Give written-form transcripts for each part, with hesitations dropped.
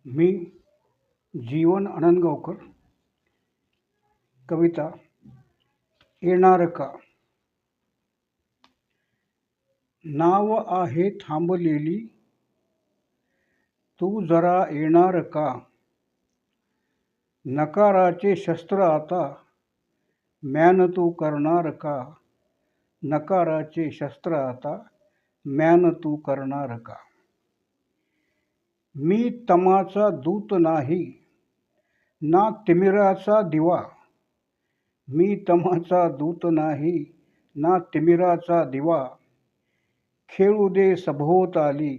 मी जीवन आनंदगावकर. कविता येणार का. नाव आहे थांबलेली, तू जरा येणार का. नकाराचे शस्त्र आता म्यान तू करणार का. नकाराचे शस्त्र आता म्यान तू करणार का. मी तमाचा दूत नाही ना तिमिराचा दिवा. मी तमाचा दूत नाही ना तिमिराचा दिवा. खेळू दे सभोवताली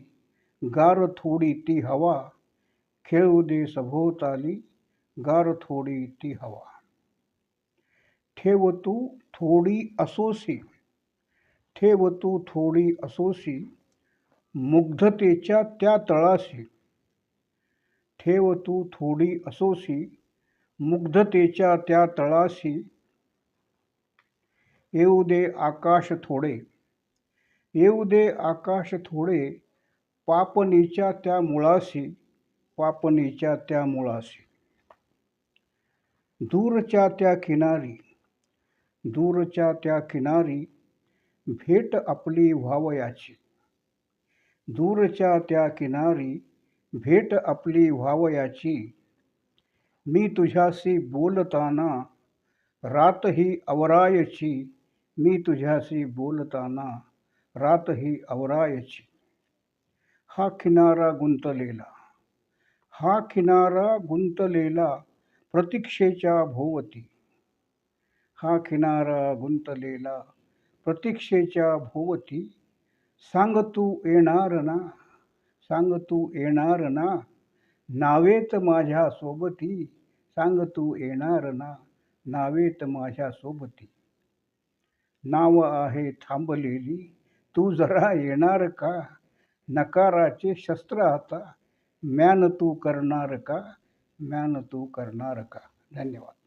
गार थोडी ती हवा. खेळू दे सभोवताली गार थोडी ती हवा. ठेव तू थोडी असोसी, ठेव तू थोडी असोसी मुग्धतेच्या त्या तळाशी. ठेव तू थोडी असोसी मुग्धतेच्या त्या तळाशी. येऊ दे आकाश थोडे, येऊ दे आकाश थोडे पापणीच्या त्या मुळाशी. पापणीच्या त्या मुळाशी. दूरच्या त्या किनारी, दूरच्या त्या किनारी भेट आपली व्हावयाची. दूरच्या त्या किनारी भेट आपली व्हावयाची. मी तुझ्याशी बोलताना रातही अवरायची. मी तुझ्याशी बोलताना रातही अवरायची. हा किनारा गुंतलेला, हा किनारा गुंतलेला प्रतीक्षेच्या भोवती. हा किनारा गुंतलेला प्रतीक्षेच्या भोवती. सांग तू येणार ना, सांग तू येणार ना नावेत माझ्या सोबती. सांग तू येणार ना नावेत माझ्या सोबती. नाव आहे थांबलेली, तू जरा येणार का. नकाराचे शस्त्र आता म्यान तू करणार का. म्यान तू करणार का. धन्यवाद.